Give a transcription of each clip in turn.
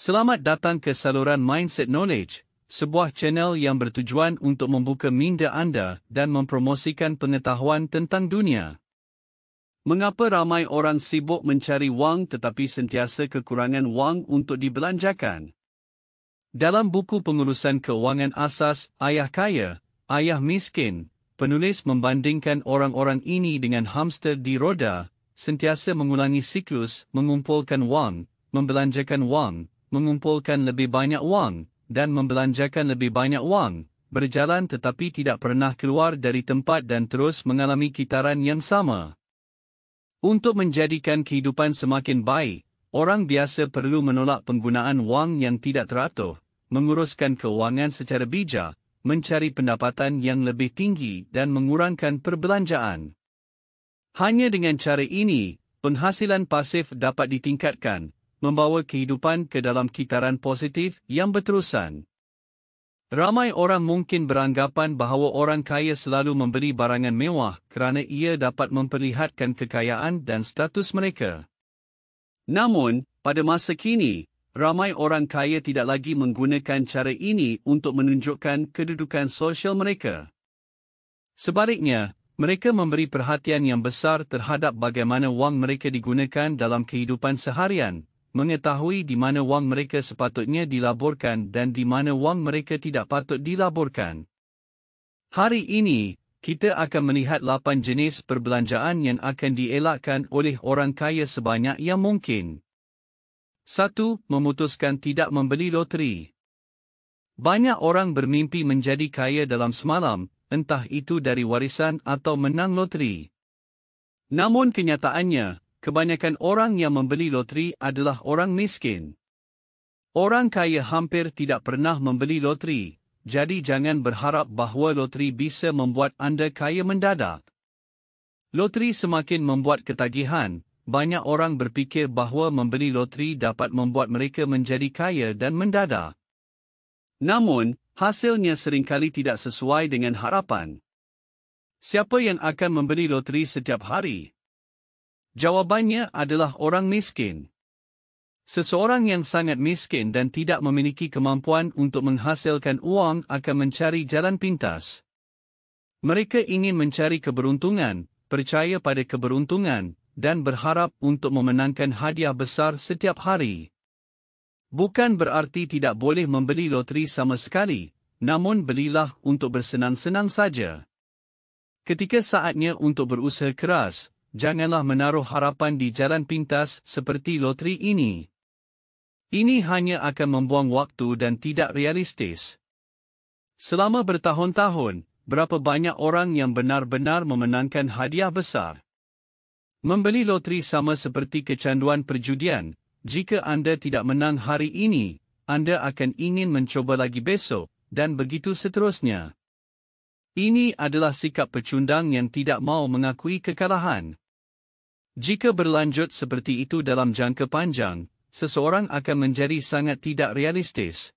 Selamat datang ke saluran Mindset Knowledge, sebuah channel yang bertujuan untuk membuka minda anda dan mempromosikan pengetahuan tentang dunia. Mengapa ramai orang sibuk mencari wang tetapi sentiasa kekurangan wang untuk dibelanjakan? Dalam buku Pengurusan Keuangan Asas, Ayah Kaya, Ayah Miskin, penulis membandingkan orang-orang ini dengan hamster di roda, sentiasa mengulangi siklus mengumpulkan wang, membelanjakan wang, mengumpulkan lebih banyak wang, dan membelanjakan lebih banyak wang, berjalan tetapi tidak pernah keluar dari tempat dan terus mengalami kitaran yang sama. Untuk menjadikan kehidupan semakin baik, orang biasa perlu menolak penggunaan wang yang tidak teratur, menguruskan keuangan secara bijak, mencari pendapatan yang lebih tinggi dan mengurangkan perbelanjaan. Hanya dengan cara ini, penghasilan pasif dapat ditingkatkan, membawa kehidupan ke dalam kitaran positif yang berterusan. Ramai orang mungkin beranggapan bahawa orang kaya selalu membeli barangan mewah kerana ia dapat memperlihatkan kekayaan dan status mereka. Namun, pada masa kini, ramai orang kaya tidak lagi menggunakan cara ini untuk menunjukkan kedudukan sosial mereka. Sebaliknya, mereka memberi perhatian yang besar terhadap bagaimana wang mereka digunakan dalam kehidupan seharian, mengetahui di mana wang mereka sepatutnya dilaburkan dan di mana wang mereka tidak patut dilaburkan. Hari ini, kita akan melihat 8 jenis perbelanjaan yang akan dielakkan oleh orang kaya sebanyak yang mungkin. 1. Memutuskan tidak membeli loteri. Banyak orang bermimpi menjadi kaya dalam semalam, entah itu dari warisan atau menang loteri. Namun kenyataannya, kebanyakan orang yang membeli loteri adalah orang miskin. Orang kaya hampir tidak pernah membeli loteri, jadi jangan berharap bahawa loteri bisa membuat anda kaya mendadak. Loteri semakin membuat ketagihan, banyak orang berfikir bahawa membeli loteri dapat membuat mereka menjadi kaya dan mendadak. Namun, hasilnya seringkali tidak sesuai dengan harapan. Siapa yang akan membeli loteri setiap hari? Jawabannya adalah orang miskin. Seseorang yang sangat miskin dan tidak memiliki kemampuan untuk menghasilkan uang akan mencari jalan pintas. Mereka ingin mencari keberuntungan, percaya pada keberuntungan, dan berharap untuk memenangkan hadiah besar setiap hari. Bukan berarti tidak boleh membeli loteri sama sekali, namun belilah untuk bersenang-senang saja. Ketika saatnya untuk berusaha keras, janganlah menaruh harapan di jalan pintas seperti loteri ini. Ini hanya akan membuang waktu dan tidak realistis. Selama bertahun-tahun, berapa banyak orang yang benar-benar memenangkan hadiah besar? Membeli loteri sama seperti kecanduan perjudian. Jika anda tidak menang hari ini, anda akan ingin mencoba lagi besok, dan begitu seterusnya. Ini adalah sikap pecundang yang tidak mau mengakui kekalahan. Jika berlanjut seperti itu dalam jangka panjang, seseorang akan menjadi sangat tidak realistis.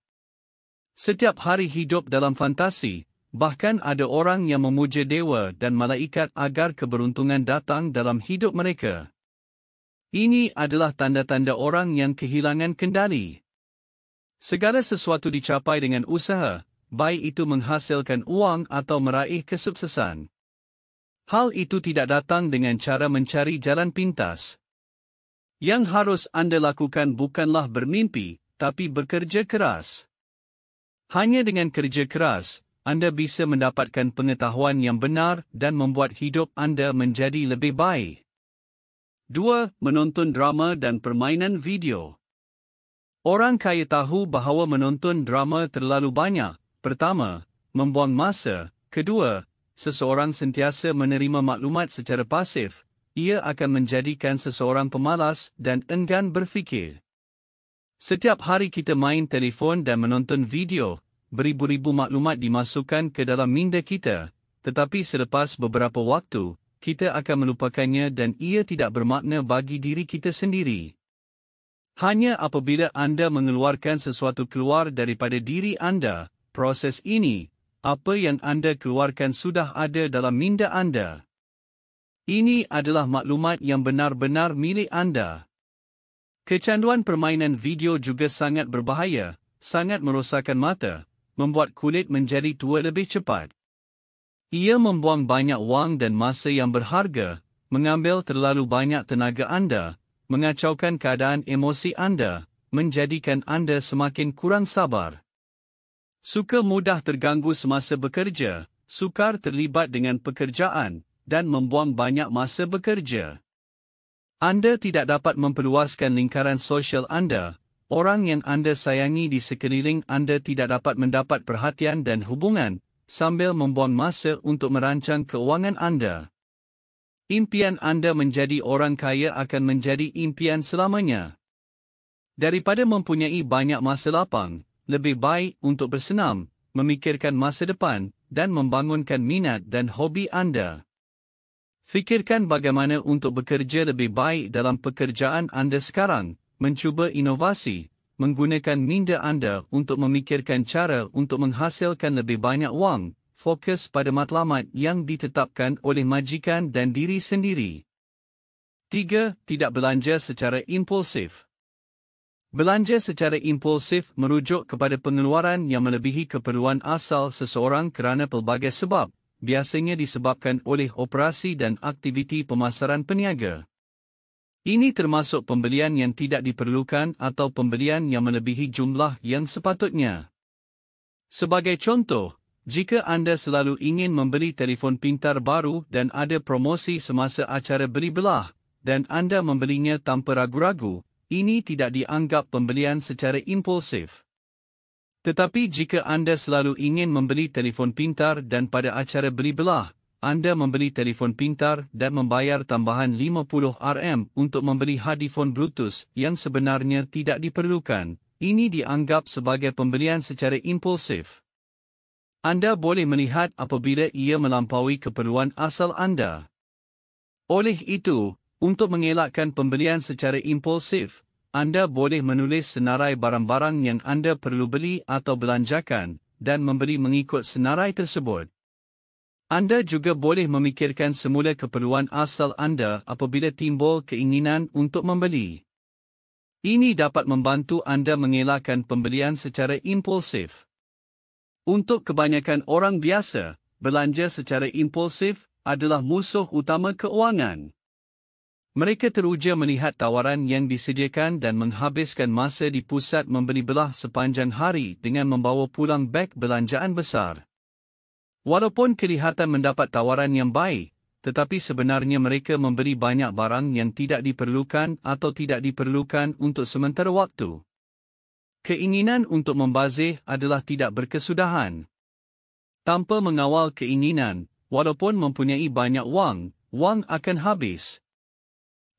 Setiap hari hidup dalam fantasi, bahkan ada orang yang memuja dewa dan malaikat agar keberuntungan datang dalam hidup mereka. Ini adalah tanda-tanda orang yang kehilangan kendali. Segala sesuatu dicapai dengan usaha, baik itu menghasilkan uang atau meraih kesuksesan. Hal itu tidak datang dengan cara mencari jalan pintas. Yang harus anda lakukan bukanlah bermimpi, tapi bekerja keras. Hanya dengan kerja keras, anda bisa mendapatkan pengetahuan yang benar dan membuat hidup anda menjadi lebih baik. 2. Menonton drama dan permainan video. Orang kaya tahu bahawa menonton drama terlalu banyak. Pertama, membuang masa. Kedua, seseorang sentiasa menerima maklumat secara pasif. Ia akan menjadikan seseorang pemalas dan enggan berfikir. Setiap hari kita main telefon dan menonton video, beribu-ribu maklumat dimasukkan ke dalam minda kita, tetapi selepas beberapa waktu, kita akan melupakannya dan ia tidak bermakna bagi diri kita sendiri. Hanya apabila anda mengeluarkan sesuatu keluar daripada diri anda, proses ini, apa yang anda keluarkan sudah ada dalam minda anda. Ini adalah maklumat yang benar-benar milik anda. Kecanduan permainan video juga sangat berbahaya, sangat merosakkan mata, membuat kulit menjadi tua lebih cepat. Ia membuang banyak wang dan masa yang berharga, mengambil terlalu banyak tenaga anda, mengacaukan keadaan emosi anda, menjadikan anda semakin kurang sabar. Suka mudah terganggu semasa bekerja, sukar terlibat dengan pekerjaan, dan membuang banyak masa bekerja. Anda tidak dapat memperluaskan lingkaran sosial anda, orang yang anda sayangi di sekeliling anda tidak dapat mendapat perhatian dan hubungan, sambil membuang masa untuk merancang keuangan anda. Impian anda menjadi orang kaya akan menjadi impian selamanya. Daripada mempunyai banyak masa lapang, lebih baik untuk bersenam, memikirkan masa depan, dan membangunkan minat dan hobi anda. Fikirkan bagaimana untuk bekerja lebih baik dalam pekerjaan anda sekarang, mencuba inovasi, menggunakan minda anda untuk memikirkan cara untuk menghasilkan lebih banyak wang, fokus pada matlamat yang ditetapkan oleh majikan dan diri sendiri. 3. Tidak belanja secara impulsif. Belanja secara impulsif merujuk kepada pengeluaran yang melebihi keperluan asal seseorang kerana pelbagai sebab, biasanya disebabkan oleh operasi dan aktiviti pemasaran peniaga. Ini termasuk pembelian yang tidak diperlukan atau pembelian yang melebihi jumlah yang sepatutnya. Sebagai contoh, jika anda selalu ingin membeli telefon pintar baru dan ada promosi semasa acara beli belah, dan anda membelinya tanpa ragu-ragu, ini tidak dianggap pembelian secara impulsif. Tetapi jika anda selalu ingin membeli telefon pintar dan pada acara beli belah, anda membeli telefon pintar dan membayar tambahan RM50 untuk membeli handphone Bluetooth yang sebenarnya tidak diperlukan, ini dianggap sebagai pembelian secara impulsif. Anda boleh melihat apabila ia melampaui keperluan asal anda. Oleh itu, untuk mengelakkan pembelian secara impulsif, anda boleh menulis senarai barang-barang yang anda perlu beli atau belanjakan, dan membeli mengikut senarai tersebut. Anda juga boleh memikirkan semula keperluan asal anda apabila timbul keinginan untuk membeli. Ini dapat membantu anda mengelakkan pembelian secara impulsif. Untuk kebanyakan orang biasa, belanja secara impulsif adalah musuh utama keuangan. Mereka teruja melihat tawaran yang disediakan dan menghabiskan masa di pusat membeli belah sepanjang hari dengan membawa pulang beg belanjaan besar. Walaupun kelihatan mendapat tawaran yang baik, tetapi sebenarnya mereka membeli banyak barang yang tidak diperlukan atau tidak diperlukan untuk sementara waktu. Keinginan untuk membazir adalah tidak berkesudahan. Tanpa mengawal keinginan, walaupun mempunyai banyak wang, wang akan habis.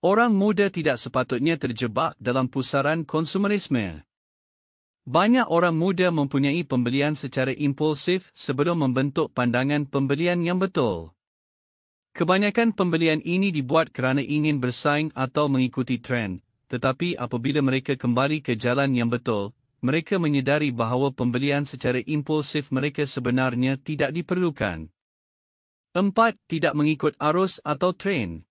Orang muda tidak sepatutnya terjebak dalam pusaran konsumerisme. Banyak orang muda mempunyai pembelian secara impulsif sebelum membentuk pandangan pembelian yang betul. Kebanyakan pembelian ini dibuat kerana ingin bersaing atau mengikuti trend, tetapi apabila mereka kembali ke jalan yang betul, mereka menyedari bahawa pembelian secara impulsif mereka sebenarnya tidak diperlukan. 4. Tidak mengikut arus atau trend.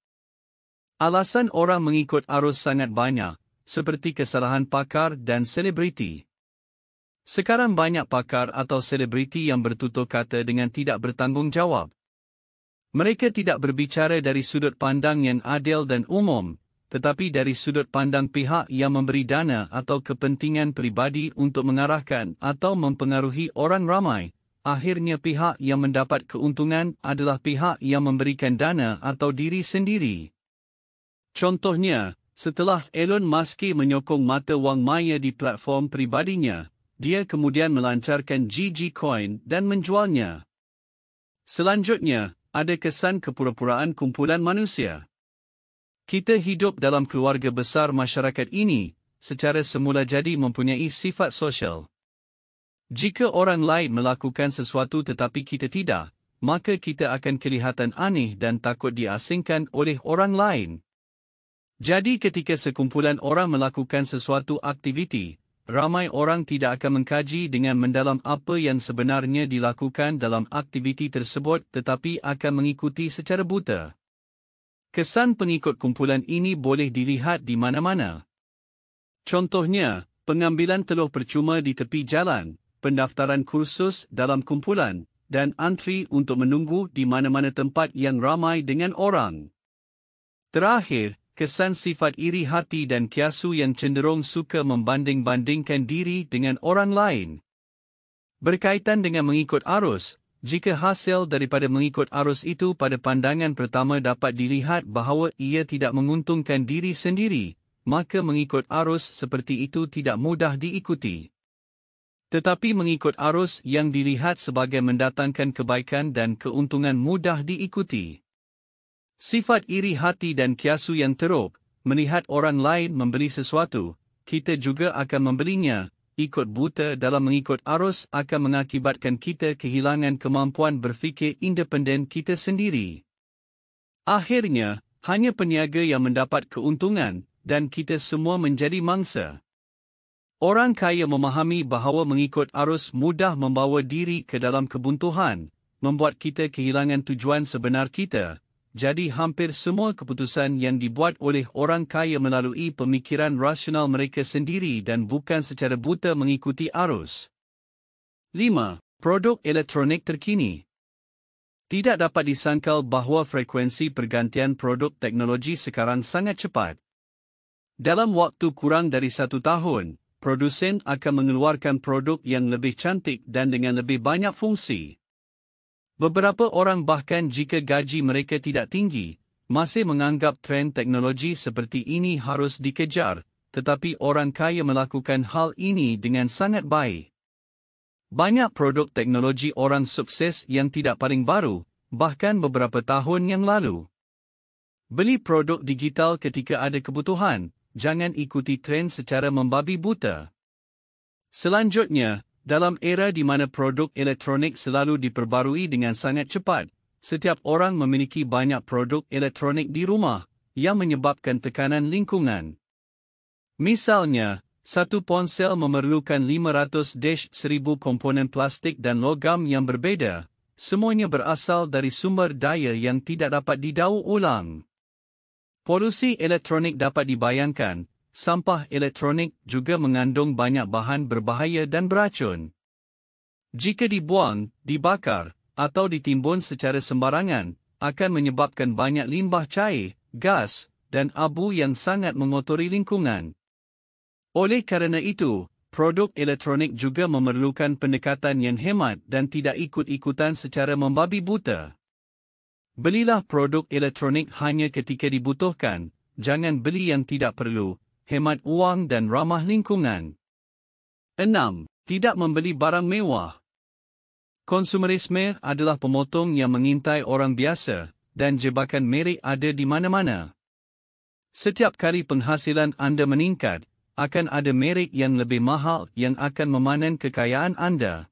Alasan orang mengikut arus sangat banyak, seperti kesalahan pakar dan selebriti. Sekarang banyak pakar atau selebriti yang bertutur kata dengan tidak bertanggungjawab. Mereka tidak berbicara dari sudut pandang yang adil dan umum, tetapi dari sudut pandang pihak yang memberi dana atau kepentingan pribadi untuk mengarahkan atau mempengaruhi orang ramai. Akhirnya pihak yang mendapat keuntungan adalah pihak yang memberikan dana atau diri sendiri. Contohnya, setelah Elon Musk menyokong mata wang maya di platform pribadinya, dia kemudian melancarkan Gigi Coin dan menjualnya. Selanjutnya, ada kesan kepura-puraan kumpulan manusia. Kita hidup dalam keluarga besar masyarakat ini, secara semula jadi mempunyai sifat sosial. Jika orang lain melakukan sesuatu tetapi kita tidak, maka kita akan kelihatan aneh dan takut diasingkan oleh orang lain. Jadi ketika sekumpulan orang melakukan sesuatu aktiviti, ramai orang tidak akan mengkaji dengan mendalam apa yang sebenarnya dilakukan dalam aktiviti tersebut tetapi akan mengikuti secara buta. Kesan pengikut kumpulan ini boleh dilihat di mana-mana. Contohnya, pengambilan teluh percuma di tepi jalan, pendaftaran kursus dalam kumpulan, dan antri untuk menunggu di mana-mana tempat yang ramai dengan orang. Terakhir, kesan sifat iri hati dan kiasu yang cenderung suka membanding-bandingkan diri dengan orang lain. Berkaitan dengan mengikut arus, jika hasil daripada mengikut arus itu pada pandangan pertama dapat dilihat bahawa ia tidak menguntungkan diri sendiri, maka mengikut arus seperti itu tidak mudah diikuti. Tetapi mengikut arus yang dilihat sebagai mendatangkan kebaikan dan keuntungan mudah diikuti. Sifat iri hati dan kiasu yang teruk, melihat orang lain membeli sesuatu, kita juga akan membelinya. Ikut buta dalam mengikut arus akan mengakibatkan kita kehilangan kemampuan berfikir independen kita sendiri. Akhirnya, hanya peniaga yang mendapat keuntungan, dan kita semua menjadi mangsa. Orang kaya memahami bahawa mengikut arus mudah membawa diri ke dalam kebuntuan, membuat kita kehilangan tujuan sebenar kita. Jadi hampir semua keputusan yang dibuat oleh orang kaya melalui pemikiran rasional mereka sendiri dan bukan secara buta mengikuti arus. 5. Produk elektronik terkini. Tidak dapat disangkal bahawa frekuensi pergantian produk teknologi sekarang sangat cepat. Dalam waktu kurang dari 1 tahun, produsen akan mengeluarkan produk yang lebih cantik dan dengan lebih banyak fungsi. Beberapa orang bahkan jika gaji mereka tidak tinggi, masih menganggap tren teknologi seperti ini harus dikejar, tetapi orang kaya melakukan hal ini dengan sangat baik. Banyak produk teknologi orang sukses yang tidak paling baru, bahkan beberapa tahun yang lalu. Beli produk digital ketika ada kebutuhan, jangan ikuti tren secara membabi buta. Selanjutnya, dalam era di mana produk elektronik selalu diperbarui dengan sangat cepat, setiap orang memiliki banyak produk elektronik di rumah, yang menyebabkan tekanan lingkungan. Misalnya, satu ponsel memerlukan 500-1000 komponen plastik dan logam yang berbeza, semuanya berasal dari sumber daya yang tidak dapat didaur ulang. Polusi elektronik dapat dibayangkan. Sampah elektronik juga mengandung banyak bahan berbahaya dan beracun. Jika dibuang, dibakar, atau ditimbun secara sembarangan, akan menyebabkan banyak limbah cair, gas, dan abu yang sangat mengotori lingkungan. Oleh kerana itu, produk elektronik juga memerlukan pendekatan yang hemat dan tidak ikut-ikutan secara membabi buta. Belilah produk elektronik hanya ketika dibutuhkan, jangan beli yang tidak perlu. Hemat wang dan ramah lingkungan. 6. Tidak membeli barang mewah. Konsumerisme adalah pemotong yang mengintai orang biasa, dan jebakan merek ada di mana-mana. Setiap kali penghasilan anda meningkat, akan ada merek yang lebih mahal yang akan memanen kekayaan anda.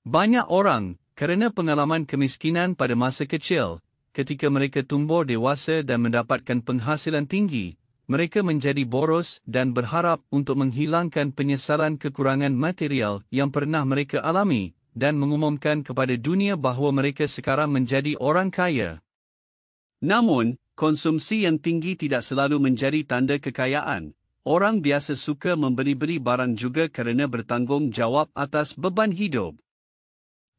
Banyak orang, kerana pengalaman kemiskinan pada masa kecil, ketika mereka tumbuh dewasa dan mendapatkan penghasilan tinggi, mereka menjadi boros dan berharap untuk menghilangkan penyesalan kekurangan material yang pernah mereka alami, dan mengumumkan kepada dunia bahawa mereka sekarang menjadi orang kaya. Namun, konsumsi yang tinggi tidak selalu menjadi tanda kekayaan. Orang biasa suka membeli-beli barang juga kerana bertanggung jawab atas beban hidup.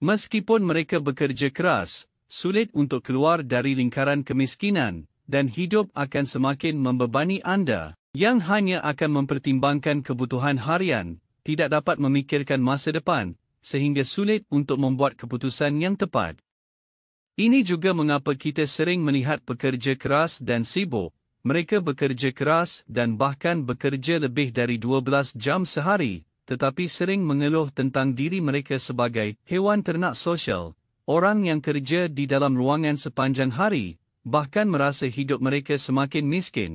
Meskipun mereka bekerja keras, sulit untuk keluar dari lingkaran kemiskinan, dan hidup akan semakin membebani anda, yang hanya akan mempertimbangkan kebutuhan harian, tidak dapat memikirkan masa depan, sehingga sulit untuk membuat keputusan yang tepat. Ini juga mengapa kita sering melihat pekerja keras dan sibuk. Mereka bekerja keras dan bahkan bekerja lebih dari 12 jam sehari, tetapi sering mengeluh tentang diri mereka sebagai hewan ternak sosial, orang yang kerja di dalam ruangan sepanjang hari, bahkan merasa hidup mereka semakin miskin.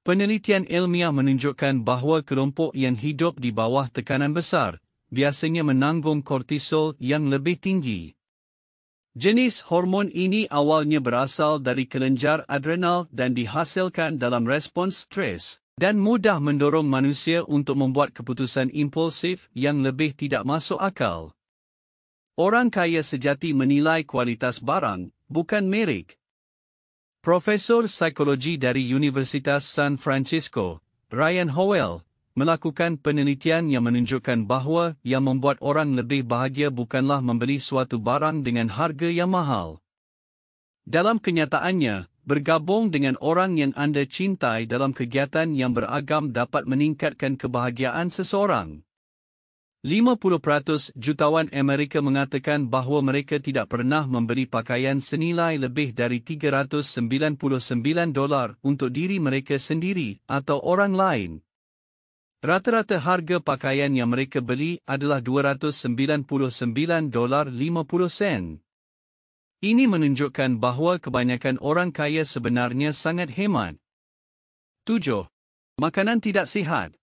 Penelitian ilmiah menunjukkan bahawa kelompok yang hidup di bawah tekanan besar, biasanya menanggung kortisol yang lebih tinggi. Jenis hormon ini awalnya berasal dari kelenjar adrenal dan dihasilkan dalam respons stres, dan mudah mendorong manusia untuk membuat keputusan impulsif yang lebih tidak masuk akal. Orang kaya sejati menilai kualitas barang, bukan merek. Profesor Psikologi dari Universitas San Francisco, Ryan Howell, melakukan penelitian yang menunjukkan bahawa yang membuat orang lebih bahagia bukanlah membeli suatu barang dengan harga yang mahal. Dalam kenyataannya, bergabung dengan orang yang anda cintai dalam kegiatan yang beragam dapat meningkatkan kebahagiaan seseorang. 50% jutawan Amerika mengatakan bahawa mereka tidak pernah membeli pakaian senilai lebih dari $399 untuk diri mereka sendiri atau orang lain. Rata-rata harga pakaian yang mereka beli adalah $299.50. Ini menunjukkan bahawa kebanyakan orang kaya sebenarnya sangat hemat. 7. Makanan tidak sihat.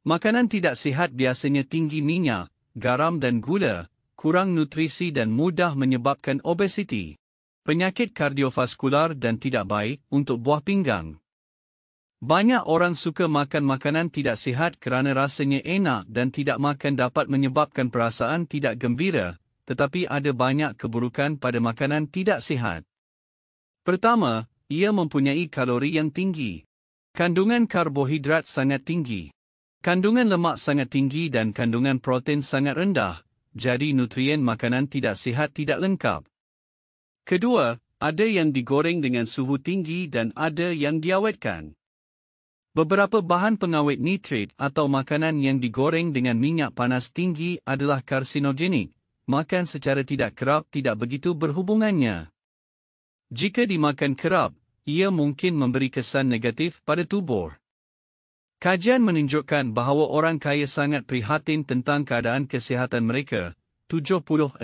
Makanan tidak sihat biasanya tinggi minyak, garam dan gula, kurang nutrisi dan mudah menyebabkan obesiti, penyakit kardiovaskular dan tidak baik untuk buah pinggang. Banyak orang suka makan makanan tidak sihat kerana rasanya enak dan tidak makan dapat menyebabkan perasaan tidak gembira, tetapi ada banyak keburukan pada makanan tidak sihat. Pertama, ia mempunyai kalori yang tinggi. Kandungan karbohidrat sangat tinggi. Kandungan lemak sangat tinggi dan kandungan protein sangat rendah, jadi nutrien makanan tidak sihat tidak lengkap. Kedua, ada yang digoreng dengan suhu tinggi dan ada yang diawetkan. Beberapa bahan pengawet nitrat atau makanan yang digoreng dengan minyak panas tinggi adalah karsinogenik. Makan secara tidak kerap tidak begitu berhubungannya. Jika dimakan kerap, ia mungkin memberi kesan negatif pada tubuh. Kajian menunjukkan bahawa orang kaya sangat prihatin tentang keadaan kesihatan mereka. 76%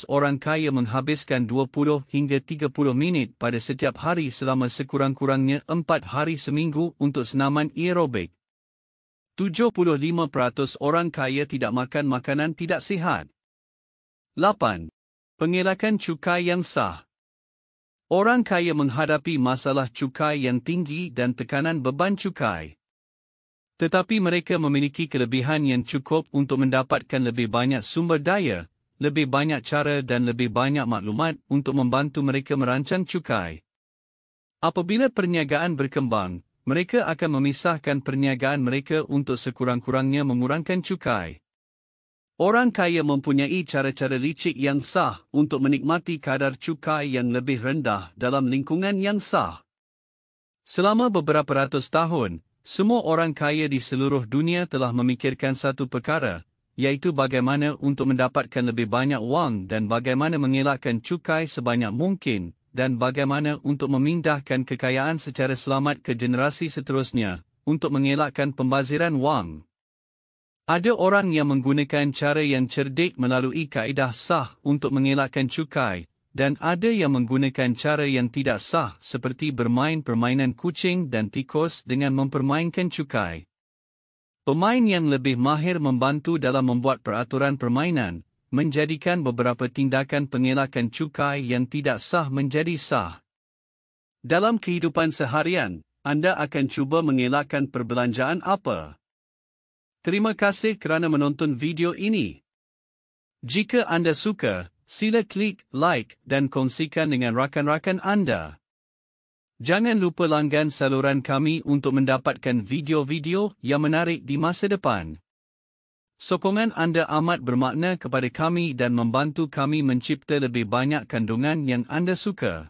orang kaya menghabiskan 20 hingga 30 minit pada setiap hari selama sekurang-kurangnya 4 hari seminggu untuk senaman aerobik. 75% orang kaya tidak makan makanan tidak sihat. 8. Pengelakan cukai yang sah. Orang kaya menghadapi masalah cukai yang tinggi dan tekanan beban cukai. Tetapi mereka memiliki kelebihan yang cukup untuk mendapatkan lebih banyak sumber daya, lebih banyak cara dan lebih banyak maklumat untuk membantu mereka merancang cukai. Apabila perniagaan berkembang, mereka akan memisahkan perniagaan mereka untuk sekurang-kurangnya mengurangkan cukai. Orang kaya mempunyai cara-cara licik yang sah untuk menikmati kadar cukai yang lebih rendah dalam lingkungan yang sah. Selama beberapa ratus tahun, semua orang kaya di seluruh dunia telah memikirkan satu perkara, iaitu bagaimana untuk mendapatkan lebih banyak wang dan bagaimana mengelakkan cukai sebanyak mungkin, dan bagaimana untuk memindahkan kekayaan secara selamat ke generasi seterusnya, untuk mengelakkan pembaziran wang. Ada orang yang menggunakan cara yang cerdik melalui kaedah sah untuk mengelakkan cukai, dan ada yang menggunakan cara yang tidak sah seperti bermain permainan kucing dan tikus dengan mempermainkan cukai. Pemain yang lebih mahir membantu dalam membuat peraturan permainan, menjadikan beberapa tindakan pengelakan cukai yang tidak sah menjadi sah. Dalam kehidupan seharian, anda akan cuba mengelakkan perbelanjaan apa? Terima kasih kerana menonton video ini. Jika anda suka, sila klik like dan kongsikan dengan rakan-rakan anda. Jangan lupa langgan saluran kami untuk mendapatkan video-video yang menarik di masa depan. Sokongan anda amat bermakna kepada kami dan membantu kami mencipta lebih banyak kandungan yang anda suka.